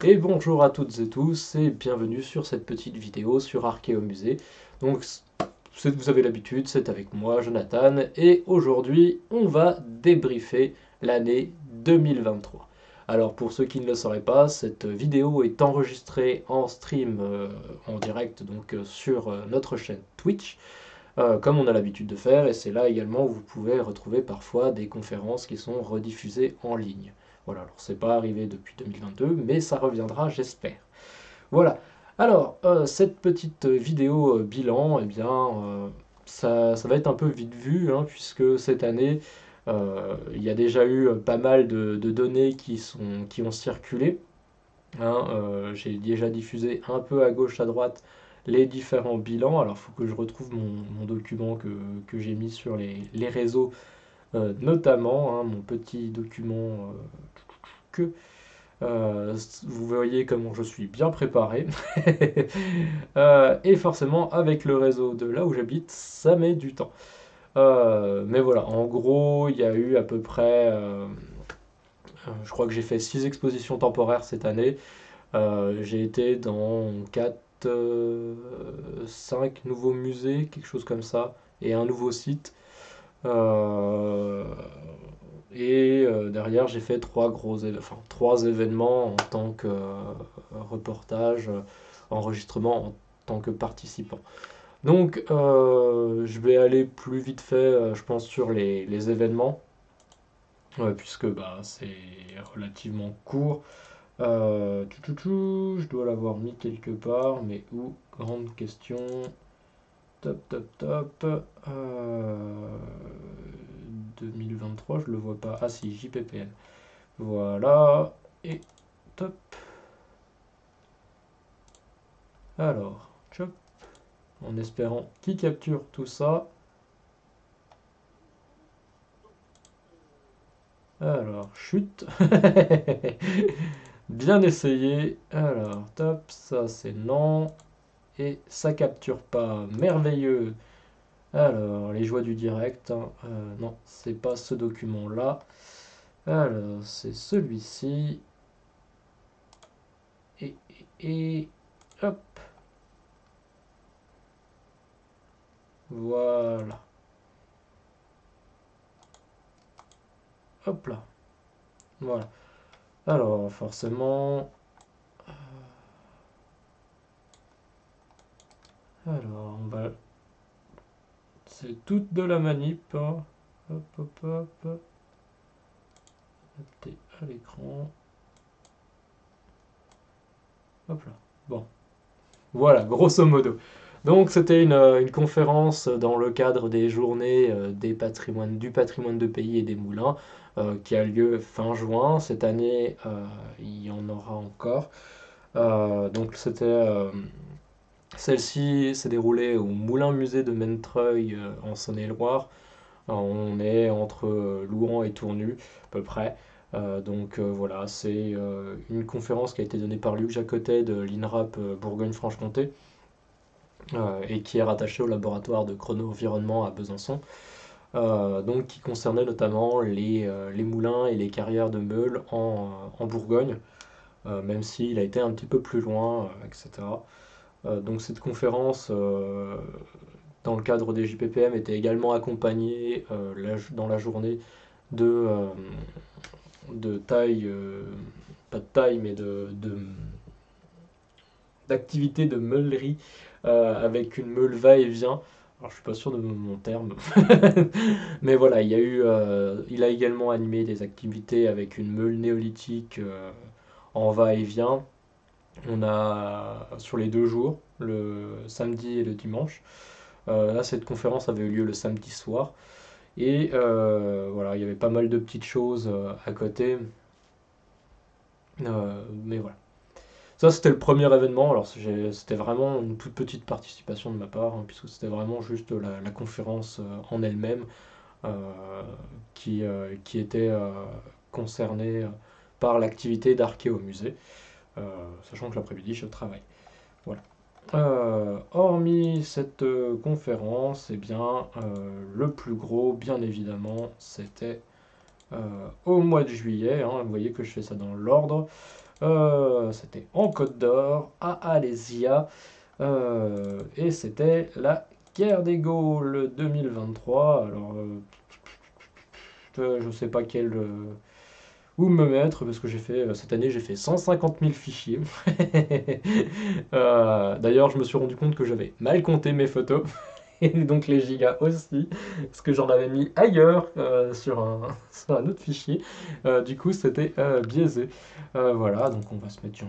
Et bonjour à toutes et tous et bienvenue sur cette petite vidéo sur Archéomusée. Donc vous avez l'habitude, c'est avec moi Jonathan et aujourd'hui on va débriefer l'année 2023. Alors pour ceux qui ne le sauraient pas, cette vidéo est enregistrée en stream en direct sur notre chaîne Twitch comme on a l'habitude de faire, et c'est là également où vous pouvez retrouver parfois des conférences qui sont rediffusées en ligne. Voilà, alors c'est pas arrivé depuis 2022, mais ça reviendra, j'espère. Voilà. Alors, cette petite vidéo bilan, eh bien, ça va être un peu vite vu, hein, puisque cette année, il y a déjà eu pas mal de données qui ont circulé. Hein, j'ai déjà diffusé un peu à gauche, à droite les différents bilans. Alors, il faut que je retrouve mon document que j'ai mis sur les réseaux, notamment hein, mon petit document que vous voyez comment je suis bien préparé. Et forcément, avec le réseau de là où j'habite, ça met du temps. Mais voilà, en gros, il y a eu à peu près, je crois que j'ai fait 6 expositions temporaires cette année. J'ai été dans 4, 5 nouveaux musées, quelque chose comme ça, et un nouveau site. Euh, Derrière, j'ai fait trois événements en tant que reportage, enregistrement en tant que participant. Donc, je vais aller plus vite fait, je pense, sur les événements, puisque bah, c'est relativement court. Je dois l'avoir mis quelque part, mais où? Grande question. Top, top, top. 2023, je le vois pas. Ah si, JPPN. Voilà. Et top. Alors, chop. En espérant qu'il capture tout ça. Alors, chute. Bien essayé. Alors, top. Ça, c'est non. Et ça capture pas. Merveilleux. Alors, les joies du direct, hein. Non, c'est pas ce document-là. Alors, c'est celui-ci. Et, et hop, voilà. Hop là, voilà. Alors, forcément, alors, c'est toute de la manip, hein. Hop, hop, hop. Adapter à l'écran. Hop là. Bon, voilà, grosso modo. Donc, c'était une conférence dans le cadre des journées du patrimoine de pays et des moulins qui a lieu fin juin. Cette année, il y en aura encore. Celle-ci s'est déroulée au Moulin Musée de Montreuil en Saône-et-Loire. On est entre Louhans et Tournu, à peu près. Voilà, c'est une conférence qui a été donnée par Luc Jacotet de l'INRAP Bourgogne-Franche-Comté et qui est rattachée au laboratoire de chrono-environnement à Besançon. Donc qui concernait notamment les moulins et les carrières de meules en Bourgogne, même s'il a été un petit peu plus loin, etc. Donc cette conférence, dans le cadre des JPPM, était également accompagnée dans la journée de, euh, de taille, pas de taille, mais d'activité de meulerie avec une meule va-et-vient. Alors je suis pas sûr de mon terme, mais voilà, il a également animé des activités avec une meule néolithique en va-et-vient. On a sur les 2 jours, le samedi et le dimanche. Là, cette conférence avait eu lieu le samedi soir. Et voilà, il y avait pas mal de petites choses à côté. Mais voilà. Ça, c'était le premier événement. Alors, c'était vraiment une toute petite participation de ma part, hein, puisque c'était vraiment juste la conférence en elle-même euh, qui était concernée par l'activité d'archéomusée, sachant que l'après-midi, je travaille. Voilà. Hormis cette conférence, eh bien, le plus gros, bien évidemment, c'était au mois de juillet, hein. Vous voyez que je fais ça dans l'ordre. C'était en Côte d'Or, à Alésia, et c'était la guerre des Gaules 2023. Alors, je sais pas où me mettre parce que cette année j'ai fait 150 000 fichiers. D'ailleurs, je me suis rendu compte que j'avais mal compté mes photos et donc les gigas aussi parce que j'en avais mis ailleurs sur un autre fichier. Du coup, c'était biaisé. Voilà, donc on va se mettre sur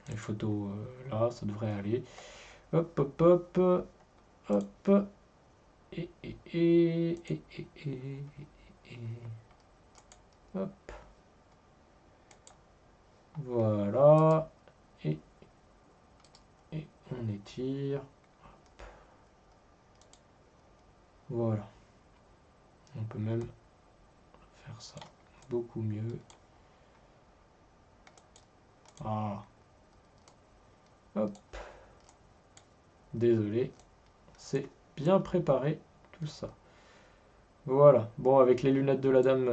les photos là, ça devrait aller. Hop, hop, hop, hop. Et. Hop, voilà. Et, et on étire. Voilà. On peut même faire ça beaucoup mieux. Ah. Hop. Désolé. C'est bien préparé tout ça. Voilà. Bon, avec les lunettes de la dame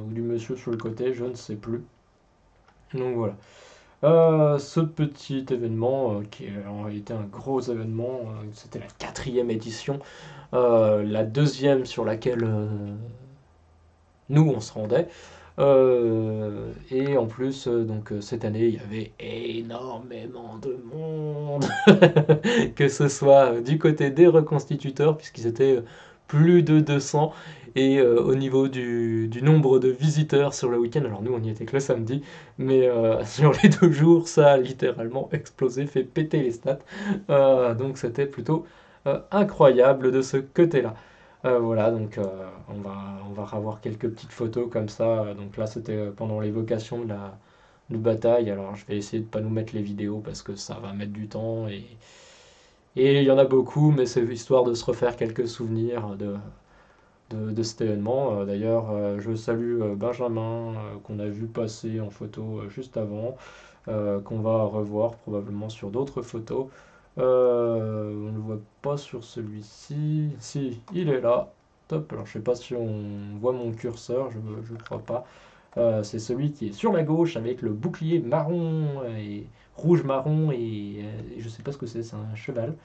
ou du monsieur sur le côté, je ne sais plus. Donc voilà. Ce petit événement, qui a en réalité un gros événement, c'était la quatrième édition, la deuxième sur laquelle nous on se rendait. Et en plus, donc cette année, il y avait énormément de monde, que ce soit du côté des reconstituteurs, puisqu'ils étaient plus de 200, et au niveau du nombre de visiteurs sur le week-end, alors nous on n'y était que le samedi, mais sur les 2 jours, ça a littéralement explosé, fait péter les stats. Donc c'était plutôt incroyable de ce côté-là. Voilà, donc on va revoir quelques petites photos comme ça. Donc là, c'était pendant l'évocation de bataille. Alors, je vais essayer de pas nous mettre les vidéos parce que ça va mettre du temps et il y en a beaucoup, mais c'est histoire de se refaire quelques souvenirs de cet événement. D'ailleurs, je salue Benjamin qu'on a vu passer en photo juste avant, qu'on va revoir probablement sur d'autres photos. On ne le voit pas sur celui-ci. Si, il est là. Top. Alors, je sais pas si on voit mon curseur, je ne crois pas. C'est celui qui est sur la gauche avec le bouclier marron et rouge-marron et je sais pas ce que c'est un cheval.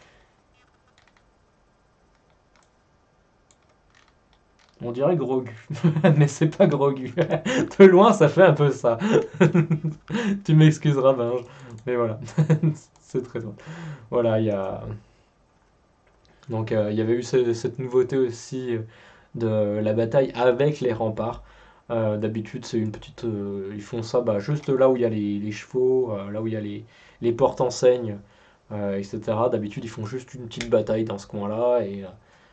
On dirait Grogu, mais c'est pas Grogu. De loin, ça fait un peu ça. Tu m'excuseras, Binge, mais voilà, c'est très drôle. Voilà, il y avait eu cette nouveauté aussi de la bataille avec les remparts. D'habitude, c'est une petite. Ils font ça bah, juste là où il y a les chevaux, là où il y a les portes-enseignes, etc. D'habitude, ils font juste une petite bataille dans ce coin-là. Et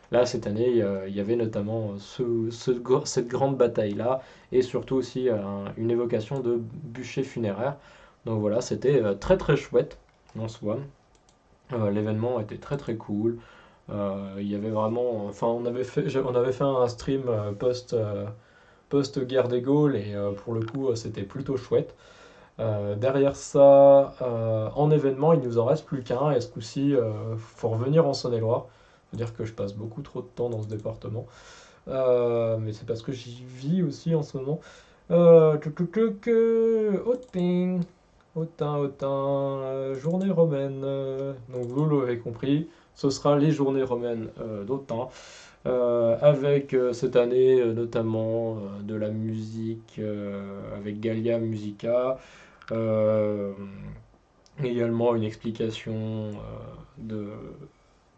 là, cette année, il y avait notamment cette grande bataille-là. Et surtout aussi une évocation de bûcher funéraire. Donc voilà, c'était très très chouette en soi. L'événement était très très cool. Il y avait vraiment, enfin, on avait fait un stream post guerre des Gaules et pour le coup, c'était plutôt chouette. Derrière ça, en événement, il nous en reste plus qu'un et ce coup-ci, faut revenir en Saône-et-Loire. Faut dire que je passe beaucoup trop de temps dans ce département. Mais c'est parce que j'y vis aussi en ce moment. Autun, Autun, journée romaine. Donc vous l'avez compris, ce sera les journées romaines d'Autun, avec cette année notamment de la musique avec Gallia Musica, euh, également une explication de,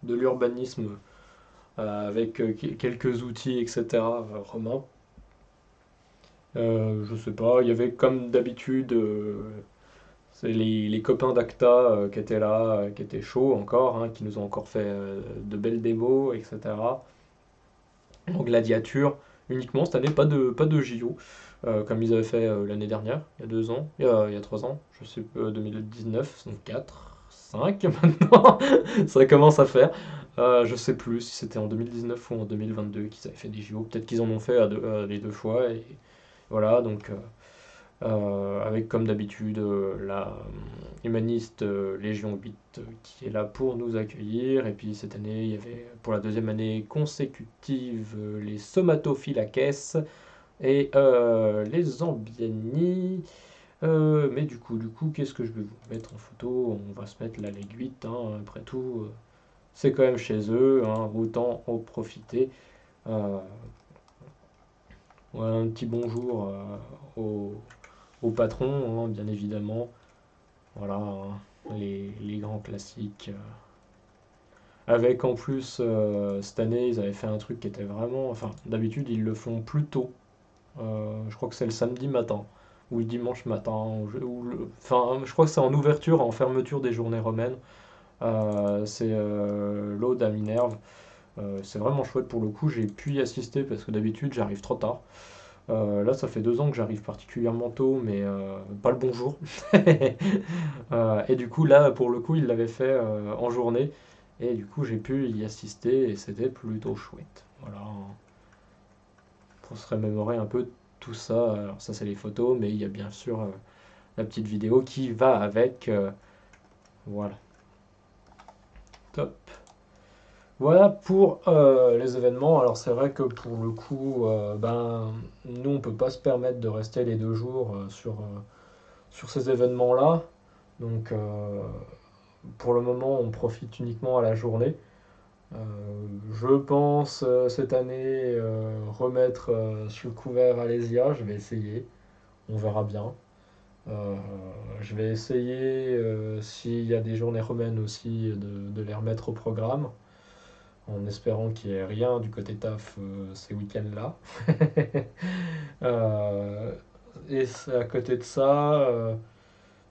de l'urbanisme avec quelques outils, etc. romains. Je sais pas, il y avait comme d'habitude c'est les copains d'Acta qui étaient là, qui étaient chauds encore, hein, qui nous ont encore fait de belles démos, etc. En gladiature, uniquement cette année, pas de JO, comme ils avaient fait l'année dernière, il y a 2 ans, il y a 3 ans, je sais, 2019, donc 4, 5 maintenant, ça commence à faire. Je sais plus si c'était en 2019 ou en 2022 qu'ils avaient fait des JO, peut-être qu'ils en ont fait les 2 fois, et voilà, donc avec comme d'habitude la humaniste Légion 8 qui est là pour nous accueillir. Et puis cette année, il y avait pour la deuxième année consécutive les Somatophylaces et les Zambiani. Mais du coup, qu'est-ce que je vais vous mettre en photo? On va se mettre la Ligue 8, hein, après tout, c'est quand même chez eux, hein, autant en profiter. Euh, ouais, un petit bonjour au patron, hein, bien évidemment. Voilà, hein, les grands classiques. Avec en plus, cette année, ils avaient fait un truc qui était vraiment. Enfin, d'habitude, ils le font plus tôt. Je crois que c'est le samedi matin, ou le dimanche matin. Enfin, je crois que c'est en ouverture, en fermeture des journées romaines. C'est l'Aude à Minerve. C'est vraiment chouette pour le coup. J'ai pu y assister parce que d'habitude, j'arrive trop tard. Là, ça fait 2 ans que j'arrive particulièrement tôt, mais pas le bon jour. Et du coup, là, pour le coup, il l'avait fait en journée. Et du coup, j'ai pu y assister et c'était plutôt chouette. Voilà, hein, pour se remémorer un peu tout ça. Alors, ça, c'est les photos, mais il y a bien sûr la petite vidéo qui va avec. Voilà, top. Voilà pour les événements. Alors, c'est vrai que pour le coup, ben, nous, on peut pas se permettre de rester les 2 jours sur ces événements-là. Donc, pour le moment, on profite uniquement à la journée. Euh, je pense cette année remettre sur le couvert Alésia. Je vais essayer. On verra bien. Euh, je vais essayer, s'il y a des journées romaines aussi, de les remettre au programme, en espérant qu'il n'y ait rien du côté taf ces week-ends-là. Euh, et à côté de ça,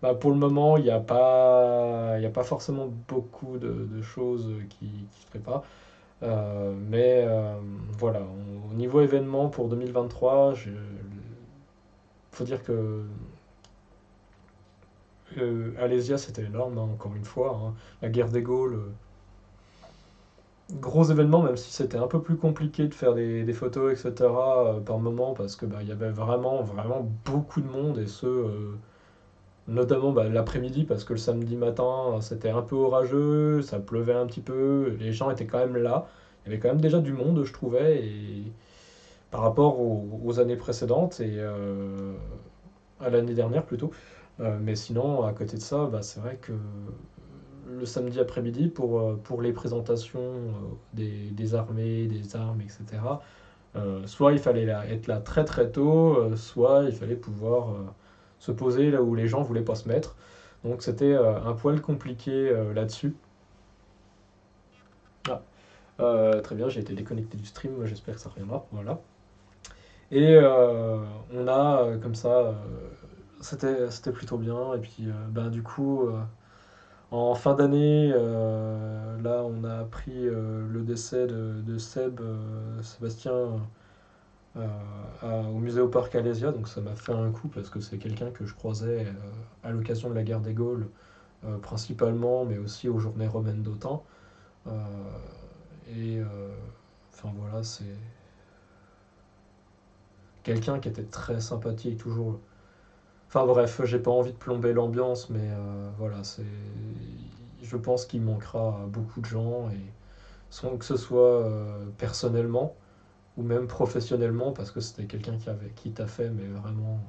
bah, pour le moment, il y a pas forcément beaucoup de choses qui se préparent. Mais voilà, au niveau événement pour 2023, il faut dire que Alésia c'était énorme, hein, encore une fois, hein. La guerre des Gaules, gros événement, même si c'était un peu plus compliqué de faire des photos, etc. Par moment, parce que bah, il y avait vraiment, vraiment beaucoup de monde, et notamment bah, l'après-midi, parce que le samedi matin c'était un peu orageux, ça pleuvait un petit peu, les gens étaient quand même là. Il y avait quand même déjà du monde, je trouvais, et par rapport aux années précédentes et à l'année dernière plutôt. Mais sinon, à côté de ça, bah, c'est vrai que le samedi après-midi, pour les présentations des armées, des armes, etc., soit il fallait être là très très tôt, soit il fallait pouvoir se poser là où les gens voulaient pas se mettre. Donc c'était un poil compliqué là-dessus. Ah, très bien, j'ai été déconnecté du stream, j'espère que ça reviendra. Voilà. Et on a comme ça, c'était plutôt bien. Et puis ben, du coup, en fin d'année, là on a appris le décès de Sébastien, au musée au parc Alésia. Donc ça m'a fait un coup parce que c'est quelqu'un que je croisais à l'occasion de la guerre des Gaules, principalement, mais aussi aux journées romaines d'Autun. Euh, et enfin voilà, c'est quelqu'un qui était très sympathique, toujours. Enfin bref, j'ai pas envie de plomber l'ambiance, mais voilà, je pense qu'il manquera à beaucoup de gens, et sans que ce soit personnellement ou même professionnellement, parce que c'était quelqu'un qui t'a fait, mais vraiment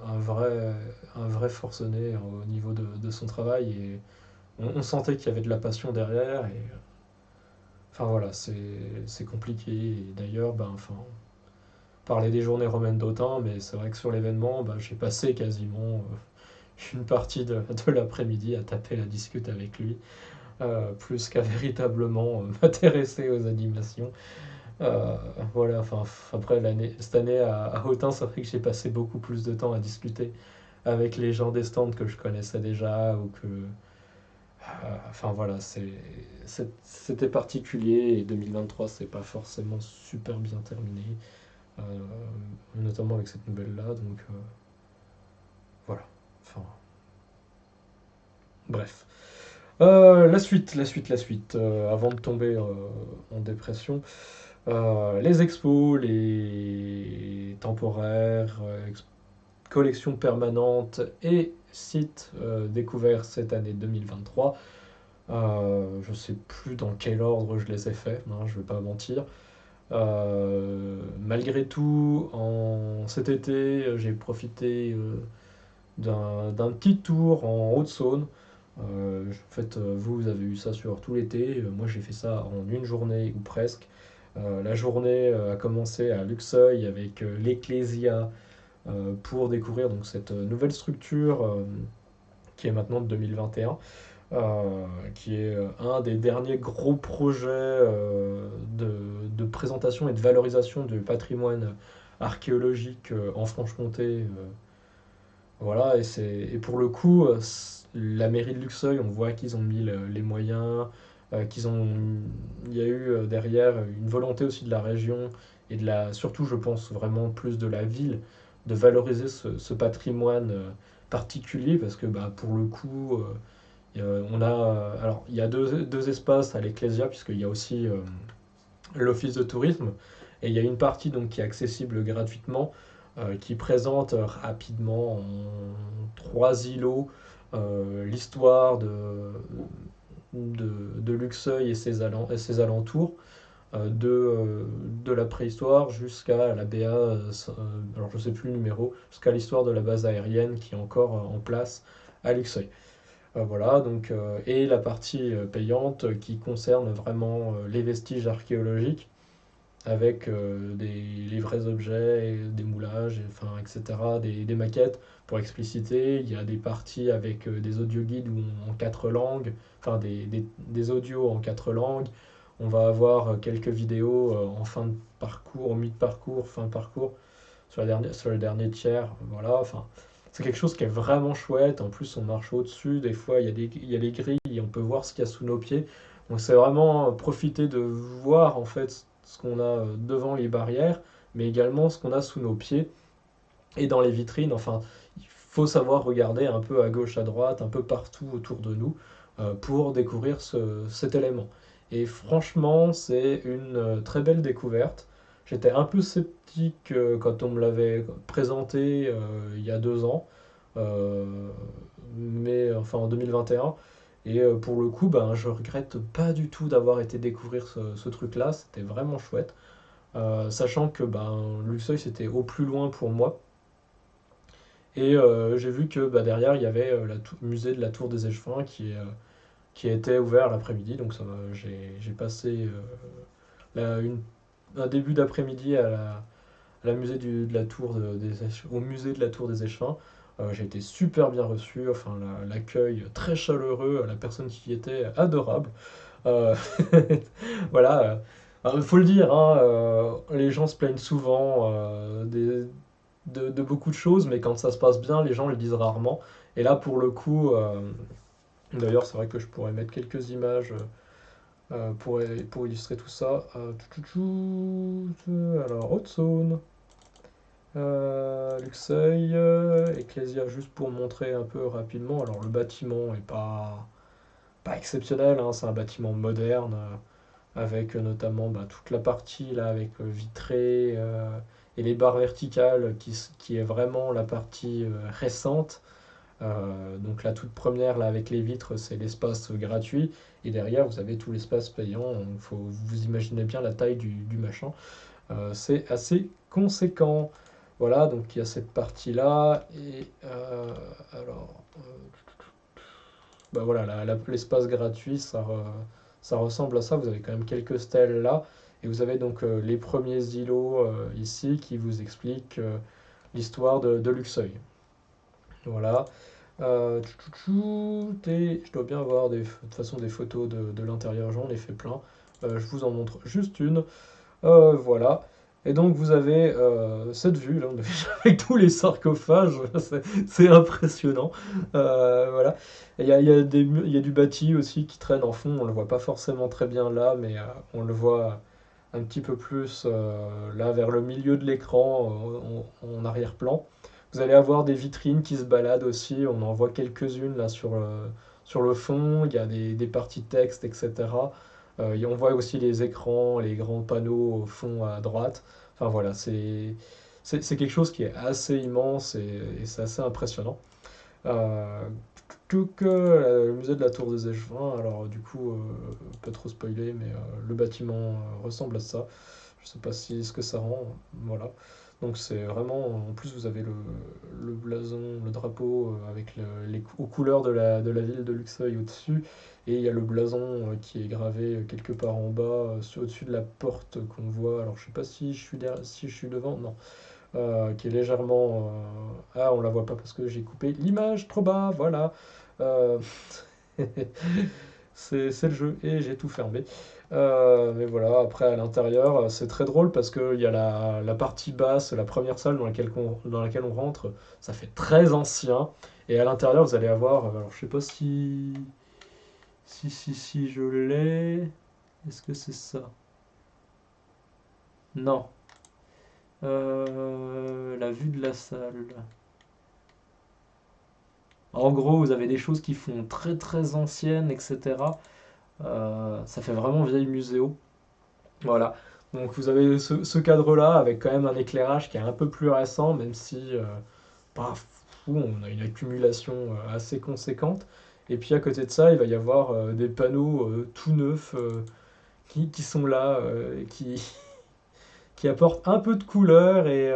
un vrai forcené au niveau de son travail, et on sentait qu'il y avait de la passion derrière, et enfin voilà, c'est compliqué, et d'ailleurs, ben, enfin, parler des journées romaines d'Autun, mais c'est vrai que sur l'événement, ben, j'ai passé quasiment une partie de l'après-midi à taper la discute avec lui, plus qu'à véritablement m'intéresser aux animations. Voilà, enfin, après cette année à Autun, c'est vrai que j'ai passé beaucoup plus de temps à discuter avec les gens des stands que je connaissais déjà, ou que. Enfin voilà, c'était particulier, et 2023, c'est pas forcément super bien terminé, euh, notamment avec cette nouvelle-là, donc voilà. Enfin, bref. La suite, avant de tomber en dépression. Les expos, les temporaires, collections permanentes et sites découverts cette année 2023. Je sais plus dans quel ordre je les ai faits, hein, je vais pas mentir. Malgré tout, cet été, j'ai profité d'un petit tour en Haute-Saône. En fait, vous avez eu ça sur tout l'été. Moi, j'ai fait ça en une journée ou presque. La journée a commencé à Luxeuil avec l'Ecclésia pour découvrir donc, cette nouvelle structure qui est maintenant de 2021, qui est un des derniers gros projets de présentation et de valorisation du patrimoine archéologique en Franche-Comté. Voilà, et pour le coup, la mairie de Luxeuil, on voit qu'ils ont mis les moyens, il y a eu derrière une volonté aussi de la région et surtout je pense vraiment plus de la ville, de valoriser ce patrimoine particulier parce que bah, pour le coup, alors il y a deux espaces à l'Ecclésia puisqu'il y a aussi l'office de tourisme et il y a une partie donc qui est accessible gratuitement qui présente rapidement en trois îlots l'histoire de Luxeuil et ses alentours, de la préhistoire jusqu'à la BA, alors je ne sais plus le numéro, jusqu'à l'histoire de la base aérienne qui est encore en place à Luxeuil. Voilà, donc, et la partie payante qui concerne vraiment les vestiges archéologiques avec les vrais objets, des moulages, enfin, etc., des maquettes pour expliciter. Il y a des parties avec des audioguides en quatre langues, enfin des audios en quatre langues. On va avoir quelques vidéos en fin de parcours, au milieu de parcours, fin de parcours, sur le dernier tiers. Voilà, enfin, c'est quelque chose qui est vraiment chouette. En plus, on marche au-dessus. Des fois, il y a les grilles et on peut voir ce qu'il y a sous nos pieds. Donc, c'est vraiment profiter de voir en fait ce qu'on a devant les barrières, mais également ce qu'on a sous nos pieds et dans les vitrines. Enfin, il faut savoir regarder un peu à gauche, à droite, un peu partout autour de nous pour découvrir cet élément. Et franchement, c'est une très belle découverte. J'étais un peu sceptique quand on me l'avait présenté il y a 2 ans, euh, mais enfin en 2021. Et pour le coup, ben, je regrette pas du tout d'avoir été découvrir ce truc-là. C'était vraiment chouette. Sachant que ben, Luxeuil, c'était au plus loin pour moi. Et j'ai vu que bah, derrière, il y avait le musée de la Tour des Échevins qui était ouvert l'après-midi. Donc j'ai passé un début d'après-midi à la musée de la Tour au musée de la Tour des Échevins. J'ai été super bien reçu, enfin l'accueil très chaleureux, la personne qui y était adorable. Euh, voilà, il faut le dire, hein, les gens se plaignent souvent de beaucoup de choses, mais quand ça se passe bien, les gens le disent rarement. Et là, pour le coup, d'ailleurs, c'est vrai que je pourrais mettre quelques images pour illustrer tout ça. Alors, Haute-Saône, Luxeuil, Ecclésia, juste pour montrer un peu rapidement. Alors, le bâtiment est pas exceptionnel, hein, c'est un bâtiment moderne avec notamment bah, toute la partie là avec vitrée et les barres verticales qui est vraiment la partie récente. Donc la toute première là avec les vitres, c'est l'espace gratuit et derrière vous avez tout l'espace payant. Donc, vous imaginez bien la taille du machin. C'est assez conséquent. Voilà, donc il y a cette partie là et alors bah voilà, l'espace gratuit, ça ressemble à ça. Vous avez quand même quelques stèles là. Et vous avez donc les premiers îlots ici qui vous expliquent l'histoire de Luxeuil. Voilà. Je dois bien avoir de toute façon des photos de l'intérieur, j'en ai fait plein. Je vous en montre juste une. Voilà. Et donc vous avez cette vue là, avec tous les sarcophages, c'est impressionnant. Voilà. Et il y a du bâti aussi qui traîne en fond, on le voit pas forcément très bien là, mais on le voit un petit peu plus là vers le milieu de l'écran en arrière-plan. Vous allez avoir des vitrines qui se baladent aussi, on en voit quelques-unes là sur le fond, il y a des parties texte, etc. Et on voit aussi les écrans, les grands panneaux au fond à droite. Enfin voilà, c'est quelque chose qui est assez immense et c'est assez impressionnant. Euh, tout que le musée de la Tour des Échevins, alors du coup, pas trop spoiler, mais le bâtiment ressemble à ça. Je sais pas si ce que ça rend. Voilà. Donc c'est vraiment, en plus vous avez le blason, le drapeau avec aux couleurs de la ville de Luxeuil au-dessus, et il y a le blason qui est gravé quelque part en bas, au-dessus de la porte qu'on voit. Alors je sais pas si je suis si je suis devant, non, qui est légèrement. Ah, on la voit pas parce que j'ai coupé l'image trop bas, voilà. Euh, c'est le jeu et j'ai tout fermé. Mais voilà, après à l'intérieur, c'est très drôle parce qu'il y a la partie basse, la première salle dans laquelle on rentre, ça fait très ancien. Et à l'intérieur, vous allez avoir, alors je sais pas si je l'ai. Est-ce que c'est ça? Non. La vue de la salle. En gros, vous avez des choses qui font très très anciennes, etc. Ça fait vraiment vieille muséo. Voilà. Donc vous avez ce cadre-là avec quand même un éclairage qui est un peu plus récent, même si pas fou, on a une accumulation assez conséquente. Et puis à côté de ça, il va y avoir des panneaux tout neufs qui sont là, qui apportent un peu de couleur et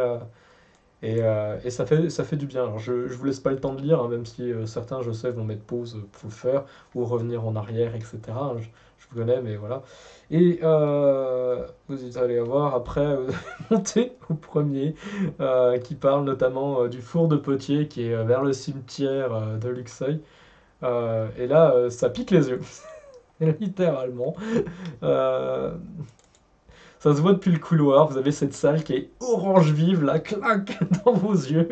ça fait du bien. Alors je vous laisse pas le temps de lire, hein, même si certains, je sais, vont mettre pause pour le faire, ou revenir en arrière, etc. Je vous connais, mais voilà. Et vous allez avoir après, vous allez monter au premier, qui parle notamment du four de Potier, qui est vers le cimetière de Luxeuil. Et là, ça pique les yeux, littéralement. Euh, Ça se voit depuis le couloir, vous avez cette salle qui est orange vive, là, clac, dans vos yeux.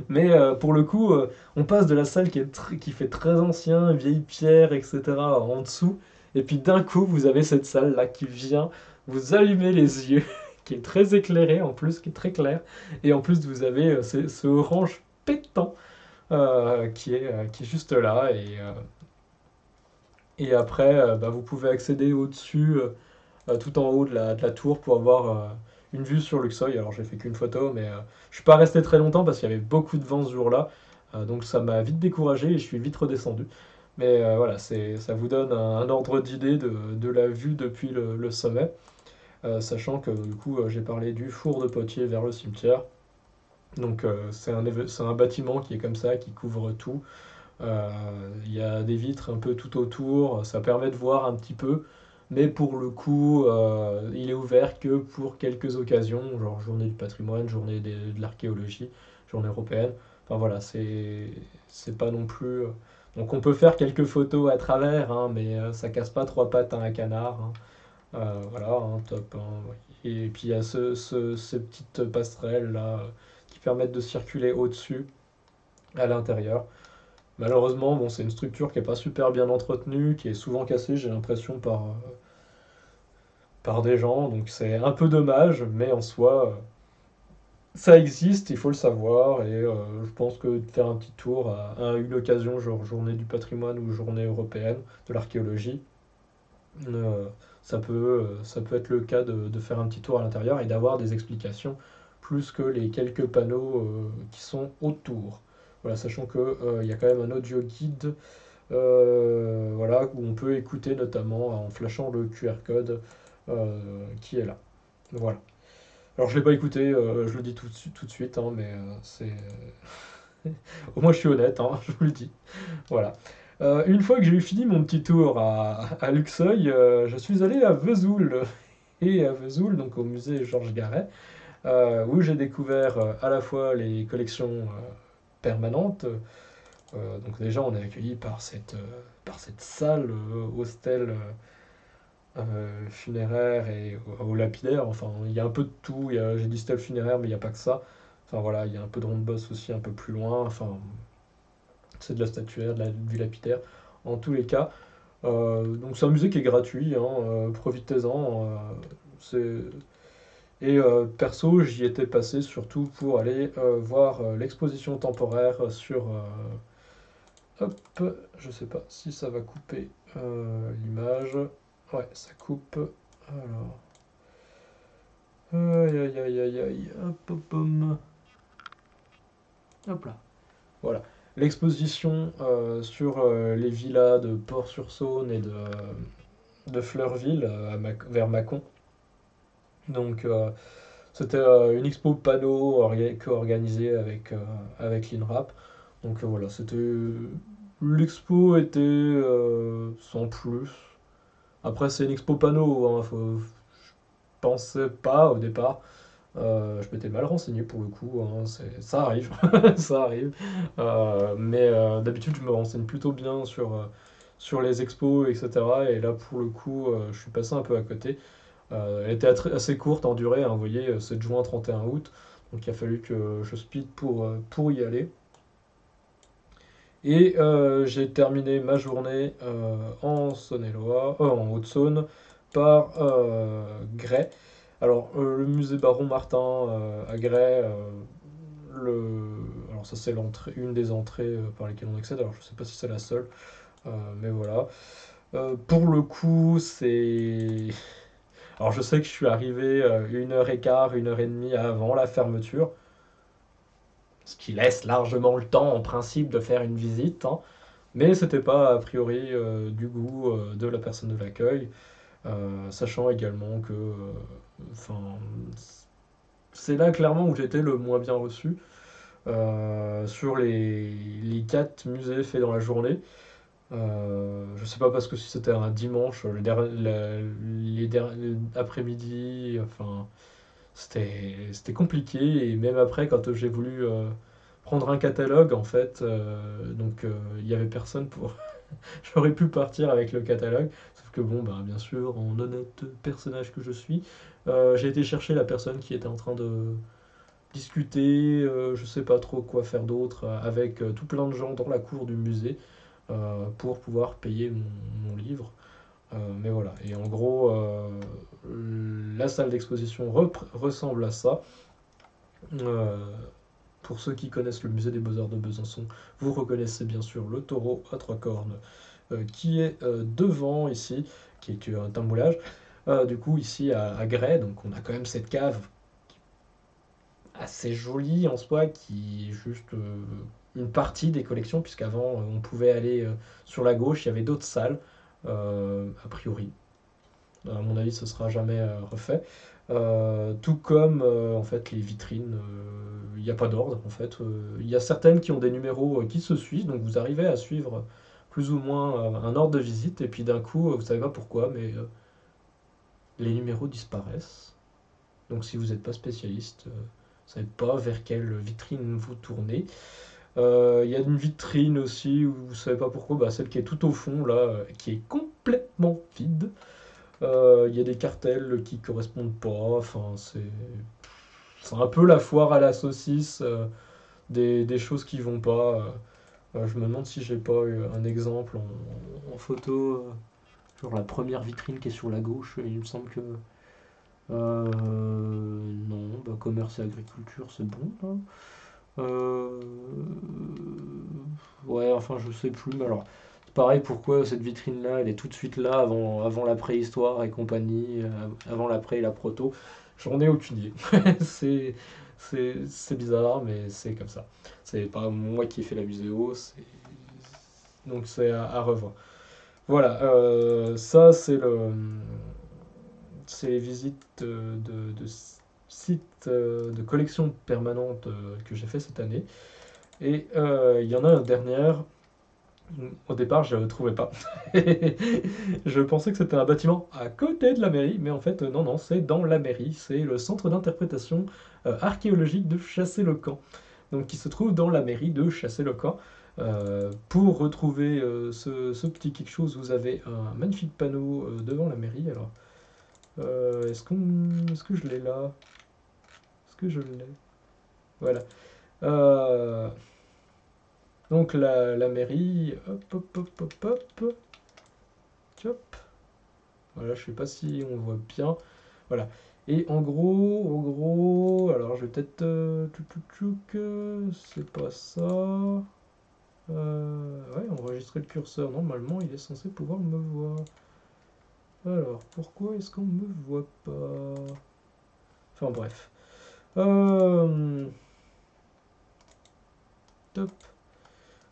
Mais pour le coup, on passe de la salle qui fait très ancien, vieille pierre, etc., en dessous. Et puis d'un coup, vous avez cette salle-là qui vient vous allumer les yeux, qui est très éclairée en plus, qui est très claire. Et en plus, vous avez ce orange pétant qui est juste là. Et après, bah, vous pouvez accéder au-dessus. Tout en haut de la tour pour avoir une vue sur Luxeuil. Alors j'ai fait qu'une photo, mais je suis pas resté très longtemps parce qu'il y avait beaucoup de vent ce jour-là. Donc ça m'a vite découragé et je suis vite redescendu. Mais voilà, ça vous donne un ordre d'idée de la vue depuis le sommet. Sachant que du coup j'ai parlé du four de Potier vers le cimetière. Donc c'est un bâtiment qui est comme ça, qui couvre tout. Euh, Il y a des vitres un peu tout autour, ça permet de voir un petit peu, mais pour le coup, il est ouvert que pour quelques occasions, genre journée du patrimoine, de l'archéologie, journée européenne. Enfin voilà, c'est pas non plus. Donc on peut faire quelques photos à travers, hein, mais ça casse pas trois pattes à un canard, hein. Voilà, hein, top, hein, ouais. Et puis il y a ces petites passerelles là qui permettent de circuler au-dessus, à l'intérieur. Malheureusement, bon, c'est une structure qui n'est pas super bien entretenue, qui est souvent cassée, j'ai l'impression, par des gens. Donc c'est un peu dommage, mais en soi, ça existe, il faut le savoir. Et je pense que de faire un petit tour à une occasion, genre journée du patrimoine ou journée européenne de l'archéologie, euh, ça peut être le cas de faire un petit tour à l'intérieur et d'avoir des explications plus que les quelques panneaux qui sont autour. Voilà, sachant qu'il y a quand même un audio guide, voilà, où on peut écouter notamment en flashant le QR code qui est là. Voilà. Alors je ne l'ai pas écouté, je le dis tout de suite, hein, mais c'est... Au moins je suis honnête, hein, je vous le dis. Voilà. Une fois que j'ai eu fini mon petit tour à Luxeuil, je suis allé à Vesoul. Et à Vesoul, donc au musée Georges Garret, où j'ai découvert à la fois les collections permanentes. Donc déjà, on est accueilli par cette salle au stèle funéraire et au lapidaire. Enfin, il y a un peu de tout. J'ai dit stèle funéraire, mais il n'y a pas que ça. Enfin voilà, il y a un peu de ronde-bosse aussi un peu plus loin. Enfin, c'est de la statuaire, du lapidaire. En tous les cas, donc c'est un musée qui est gratuit, hein, profitez-en. C'est- Et perso, j'y étais passé surtout pour aller voir l'exposition temporaire sur hop, je sais pas si ça va couper l'image. Ouais, ça coupe. Alors. Aïe aïe aïe aïe aïe. Hop hop hum. Hop là. Voilà. L'exposition sur les villas de Port-sur-Saône et de Fleurville vers Mâcon. Donc c'était une expo panneau co-organisée avec l'INRAP. Donc voilà, l'expo était sans plus. Après c'est une expo panneau, hein, je pensais pas au départ. Je m'étais mal renseigné pour le coup, hein, ça arrive, ça arrive. Mais d'habitude, je me renseigne plutôt bien sur les expos, etc. Et là, pour le coup, je suis passé un peu à côté. Elle était assez courte en durée, hein, vous voyez, 7 juin, 31 août. Donc il a fallu que je speed pour y aller. Et j'ai terminé ma journée en Saône-et-Loire, en Haute-Saône, par Grès. Alors, le musée Baron Martin à Grès, le... alors ça c'est une des entrées par lesquelles on accède. Alors je sais pas si c'est la seule, mais voilà. Pour le coup, c'est. Alors je sais que je suis arrivé 1h15, 1h30 avant la fermeture, ce qui laisse largement le temps en principe de faire une visite, hein. Mais c'était pas a priori du goût de la personne de l'accueil, sachant également que, enfin, c'est là clairement où j'étais le moins bien reçu. Sur les 4 musées faits dans la journée. Je sais pas parce que si c'était un dimanche, après-midi, enfin, c'était compliqué. Et même après, quand j'ai voulu prendre un catalogue, en fait, donc il y avait personne pour. J'aurais pu partir avec le catalogue, sauf que bon, bah, bien sûr, en honnête personnage que je suis, j'ai été chercher la personne qui était en train de discuter, je sais pas trop quoi faire d'autre, avec tout plein de gens dans la cour du musée pour pouvoir payer mon livre. Mais voilà, et en gros, la salle d'exposition ressemble à ça. Euh, pour ceux qui connaissent le musée des Beaux-Arts de Besançon, vous reconnaissez bien sûr le taureau à 3 cornes qui est devant ici, qui est un moulage. Du coup, ici à Grès, donc on a quand même cette cave assez jolie en soi, qui est juste une partie des collections, puisqu'avant on pouvait aller sur la gauche, il y avait d'autres salles, a priori. À mon avis, ce sera jamais refait. Tout comme en fait les vitrines, il n'y a pas d'ordre en fait. Il y a certaines qui ont des numéros qui se suivent, donc vous arrivez à suivre plus ou moins un ordre de visite, et puis d'un coup, vous savez pas pourquoi, mais les numéros disparaissent. Donc si vous n'êtes pas spécialiste, vous ne savez pas vers quelle vitrine vous tournez. Il y a une vitrine aussi où vous ne savez pas pourquoi, bah, celle qui est tout au fond là, qui est complètement vide. Il y a des cartels qui correspondent pas. Enfin, c'est un peu la foire à la saucisse, des choses qui vont pas. Je me demande si j'ai pas eu un exemple en photo. Genre la première vitrine qui est sur la gauche, il me semble que. Non, bah, commerce et agriculture, c'est bon, là. Euh, Ouais, enfin, je sais plus, mais alors, c'est pareil, pourquoi cette vitrine-là, elle est tout de suite là, avant la préhistoire et compagnie, avant l'après et la proto, j'en ai aucune idée. C'est, c'est bizarre, mais c'est comme ça. C'est pas moi qui ai fait la vidéo, donc c'est à revoir. Voilà, ça c'est les visites de sites de collections permanentes que j'ai fait cette année. Et il y en a une dernière. Au départ, je ne trouvais pas. Je pensais que c'était un bâtiment à côté de la mairie, mais en fait, non, non, c'est dans la mairie. C'est le centre d'interprétation archéologique de Chassé-le-Camp, donc qui se trouve dans la mairie de Chassé-le-Camp. Pour retrouver ce petit quelque chose, vous avez un magnifique panneau devant la mairie. Alors, est-ce que je l'ai là? Est-ce que je l'ai? Voilà. Euh, donc la mairie, hop, hop, hop, hop, hop, hop. Voilà, je sais pas si on voit bien. Voilà. Et alors je vais peut-être, c'est pas ça. Ouais, enregistrer le curseur. Normalement, il est censé pouvoir me voir. Alors, pourquoi est-ce qu'on me voit pas? Enfin bref. Euh, Top.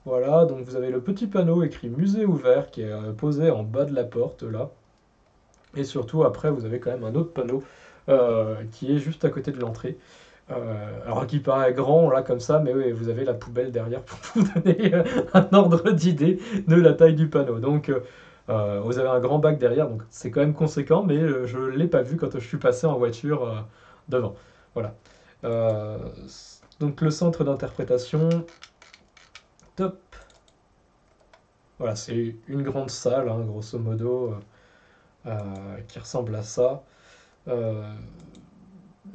Voilà, donc vous avez le petit panneau écrit musée ouvert qui est posé en bas de la porte là. Et surtout, après, vous avez quand même un autre panneau qui est juste à côté de l'entrée. Alors qui paraît grand là comme ça, mais oui, vous avez la poubelle derrière pour vous donner un ordre d'idée de la taille du panneau. Donc vous avez un grand bac derrière, donc c'est quand même conséquent, mais je ne l'ai pas vu quand je suis passé en voiture devant. Voilà. Euh, donc le centre d'interprétation, top. Voilà, c'est une grande salle, hein, grosso modo, qui ressemble à ça. Euh,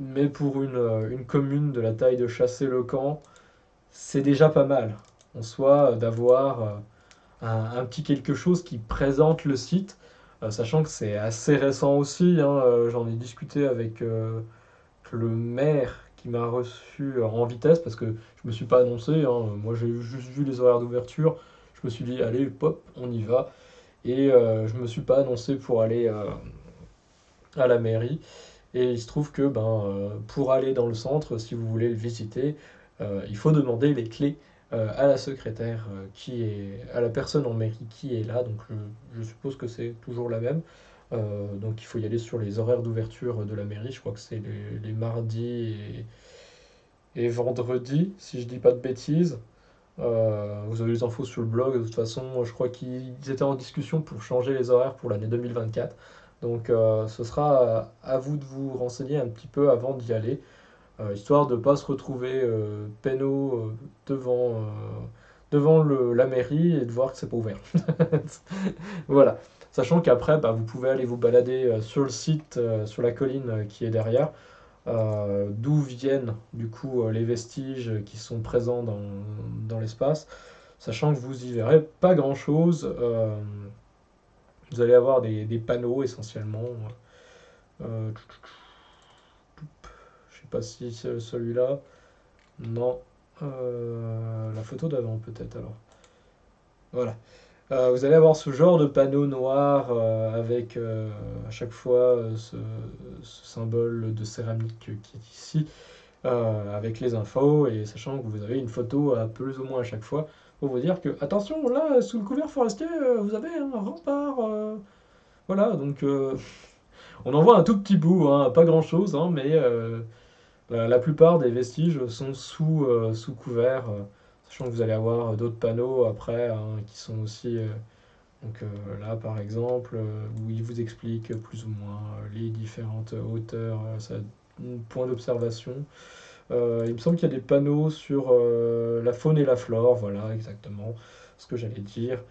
mais pour une commune de la taille de Chassé-le-Camp, c'est déjà pas mal en soi d'avoir un petit quelque chose qui présente le site, sachant que c'est assez récent aussi, hein, j'en ai discuté avec le maire qui m'a reçu en vitesse parce que je me suis pas annoncé, hein, moi j'ai juste vu les horaires d'ouverture, je me suis dit allez pop on y va et je me suis pas annoncé pour aller à la mairie. Et il se trouve que pour aller dans le centre, si vous voulez le visiter, il faut demander les clés à la secrétaire à la personne en mairie qui est là. Donc je suppose que c'est toujours la même. Donc il faut y aller sur les horaires d'ouverture de la mairie. Je crois que c'est les mardis et vendredis, si je dis pas de bêtises. Vous avez les infos sur le blog. De toute façon, je crois qu'ils étaient en discussion pour changer les horaires pour l'année 2024. Donc, ce sera à vous de vous renseigner un petit peu avant d'y aller, histoire de ne pas se retrouver penaud devant la mairie et de voir que c'est pas ouvert. Voilà. Sachant qu'après, vous pouvez aller vous balader sur le site, sur la colline qui est derrière, d'où viennent du coup les vestiges qui sont présents dans l'espace, sachant que vous y verrez pas grand-chose. Vous allez avoir des panneaux essentiellement. Euh, je sais pas si c'est celui-là. Non. La photo d'avant peut-être alors. Voilà. Vous allez avoir ce genre de panneau noir avec à chaque fois ce symbole de céramique qui est ici, avec les infos, et sachant que vous avez une photo à plus ou moins à chaque fois pour vous dire que, attention, là, sous le couvert forestier, vous avez un rempart. Voilà, donc on en voit un tout petit bout, hein, pas grand-chose, hein, mais la plupart des vestiges sont sous couvert, sachant que vous allez avoir d'autres panneaux après hein, qui sont aussi donc là, par exemple, où il vous explique plus ou moins les différentes hauteurs, point d'observation. Il me semble qu'il y a des panneaux sur la faune et la flore, voilà exactement ce que j'allais dire.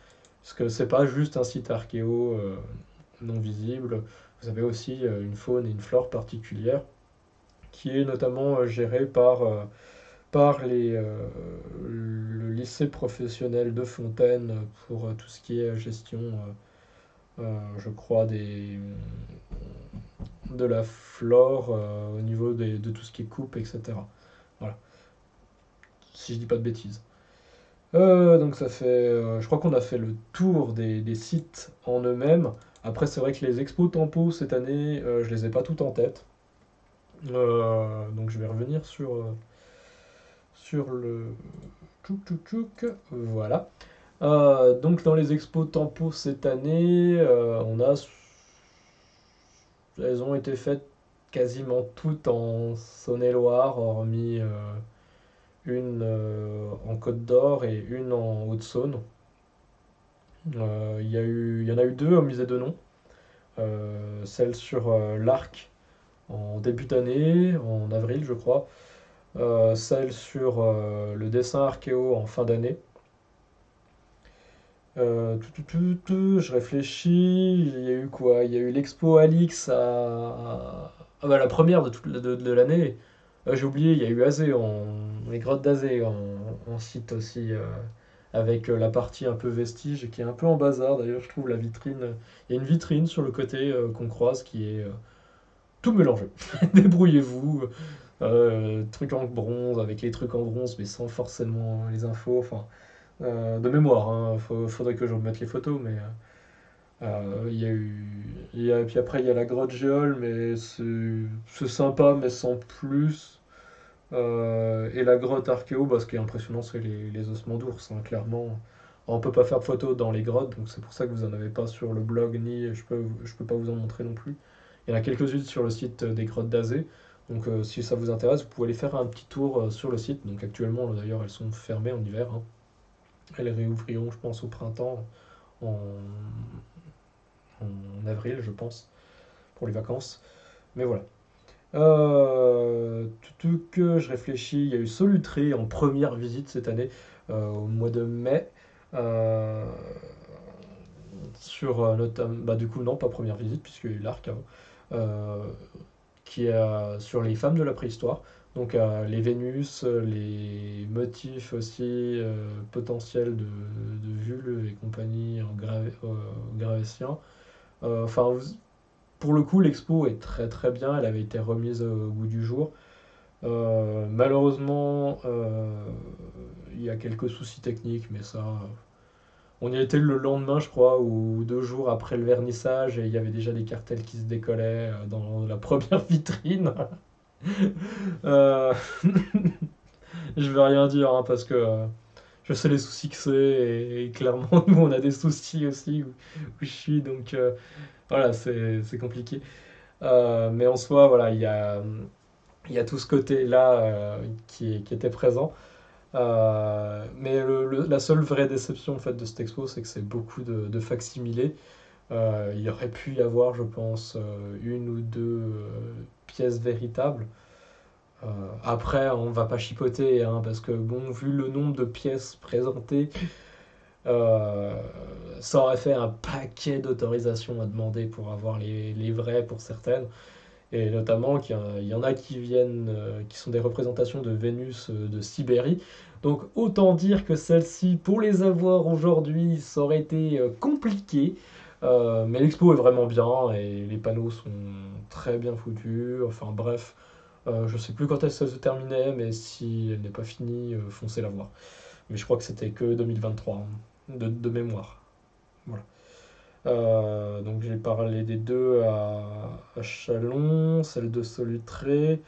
Parce que c'est pas juste un site archéo non visible, vous avez aussi une faune et une flore particulière qui est notamment gérée par le lycée professionnel de Fontaine pour tout ce qui est gestion, je crois, de la flore au niveau de tout ce qui est coupe, etc. Voilà, si je dis pas de bêtises. Donc ça fait, je crois qu'on a fait le tour des sites en eux-mêmes. Après, c'est vrai que les expos tempo cette année, je les ai pas toutes en tête. Donc je vais revenir sur le tchouk tchouk tchouk. Voilà. Donc dans les expos tempo cette année, elles ont été faites quasiment toutes en Saône-et-Loire, hormis une en Côte d'Or et une en Haute-Saône. Il y en a eu deux au musée de Nom. Celle sur l'Arc en début d'année, en avril je crois. Celle sur le dessin archéo en fin d'année. Je réfléchis, il y a eu quoi? Il y a eu l'expo Alix la première de l'année. J'ai oublié, il y a eu Azé, les grottes d'Azé en site aussi, avec la partie un peu vestige qui est un peu en bazar. D'ailleurs, je trouve la vitrine. Il y a une vitrine sur le côté qu'on croise qui est tout mélangé. Débrouillez-vous. Trucs en bronze avec les trucs en bronze, mais sans forcément les infos. Enfin, de mémoire, hein, faudrait que je remette les photos, mais il y a eu. Puis après, il y a la grotte Géole, mais c'est sympa, mais sans plus. Et la grotte archéo, ce qui est impressionnant, c'est les ossements d'ours, hein, clairement. On peut pas faire de photos dans les grottes, donc c'est pour ça que vous en avez pas sur le blog, ni je peux pas vous en montrer non plus. Il y en a quelques-unes sur le site des Grottes d'Azé. Donc si ça vous intéresse, vous pouvez aller faire un petit tour sur le site. Donc actuellement, d'ailleurs, elles sont fermées en hiver, hein. Elles réouvriront, je pense, au printemps, en, en avril, je pense, pour les vacances. Mais voilà. Tout que je réfléchis, il y a eu Solutré en première visite cette année, au mois de mai. Euh, sur notamment, bah du coup non, pas première visite puisqu'il y a eu l'arc avant, euh, qui est sur les femmes de la préhistoire. Donc les Vénus, les motifs aussi potentiels de vulves et compagnie en gravétien. Enfin, pour le coup, l'expo est très très bien. Elle avait été remise au goût du jour. Malheureusement, il y a quelques soucis techniques, mais ça, on y était le lendemain, je crois, ou 2 jours après le vernissage, et il y avait déjà des cartels qui se décollaient dans la première vitrine. Euh, je vais rien dire, hein, parce que je sais les soucis que c'est, et clairement, nous, on a des soucis aussi où je suis, donc voilà, c'est compliqué. Mais en soi, voilà, il y a tout ce côté-là qui était présent. Mais la seule vraie déception en fait, de cette expo, c'est que c'est beaucoup de facsimilés. Il y aurait pu y avoir, je pense, une ou deux pièces véritables. Euh, Après, on va pas chipoter, hein, parce que bon, vu le nombre de pièces présentées, euh, ça aurait fait un paquet d'autorisations à demander pour avoir les vrais pour certaines. Et notamment qu'il y en a qui viennent, qui sont des représentations de Vénus de Sibérie. Donc autant dire que celles-ci, pour les avoir aujourd'hui, ça aurait été compliqué. Mais l'expo est vraiment bien et les panneaux sont très bien foutus. Enfin bref, je sais plus quand elle se terminait, mais si elle n'est pas finie, foncez la voir. Mais je crois que c'était que 2023, hein, de mémoire. Voilà. Donc j'ai parlé des deux à Chalon, celle de Solutré,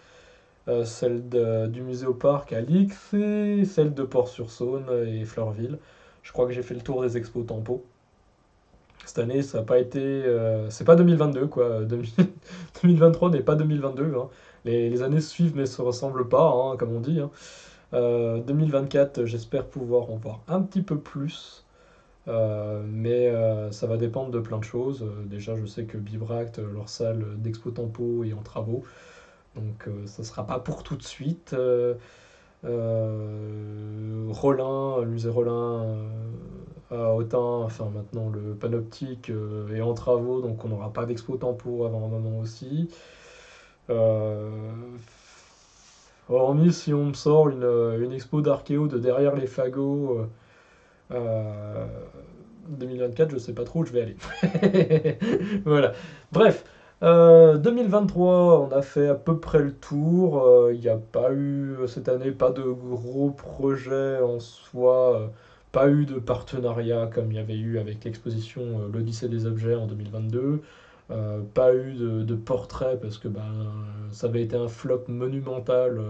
celle du musée au parc à Lix et celle de Port-sur-Saône et Fleurville. Je crois que j'ai fait le tour des expos Tempo. Cette année, ça n'a pas été. C'est pas 2022, quoi. 2023 n'est pas 2022, hein. Les années se suivent mais se ressemblent pas, hein, comme on dit, hein. 2024, j'espère pouvoir en voir un petit peu plus. Mais ça va dépendre de plein de choses. Déjà, je sais que Bibract, leur salle d'Expo Tempo est en travaux, donc ça ne sera pas pour tout de suite. Rollin, le musée Rollin à Autun, enfin maintenant le panoptique est en travaux, donc on n'aura pas d'Expo Tempo avant un moment aussi. Euh, Hormis si on me sort une expo d'archéo de derrière les fagots. 2024, je sais pas trop où je vais aller. Voilà. Bref, 2023, on a fait à peu près le tour. Il n'y a pas eu cette année pas de gros projets en soi, pas eu de partenariat comme il y avait eu avec l'exposition L'Odyssée des objets en 2022. Pas eu de portrait parce que ben, ça avait été un flop monumental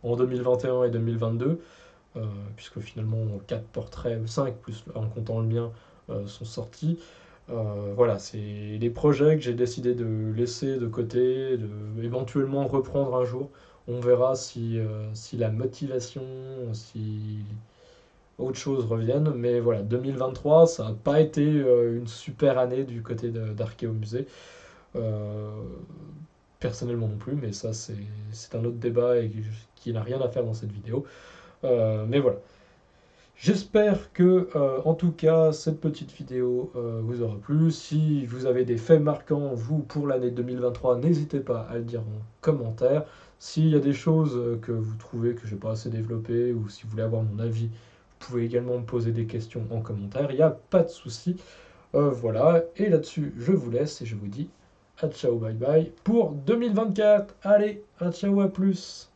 en 2021 et 2022 puisque finalement 4 portraits, 5 plus en comptant le mien, sont sortis. Voilà, c'est des projets que j'ai décidé de laisser de côté, de éventuellement reprendre un jour. On verra si la motivation, si autre chose revienne. Mais voilà, 2023, ça n'a pas été une super année du côté d'Archéo Musée. Euh, Personnellement non plus, mais ça c'est un autre débat et qui n'a rien à faire dans cette vidéo. Mais voilà. J'espère que, en tout cas, cette petite vidéo vous aura plu. Si vous avez des faits marquants, vous, pour l'année 2023, n'hésitez pas à le dire en commentaire. S'il y a des choses que vous trouvez que je n'ai pas assez développées, ou si vous voulez avoir mon avis, vous pouvez également me poser des questions en commentaire. Il n'y a pas de souci. Voilà. Et là-dessus, je vous laisse et je vous dis à ciao, bye bye pour 2024. Allez, à ciao, à plus.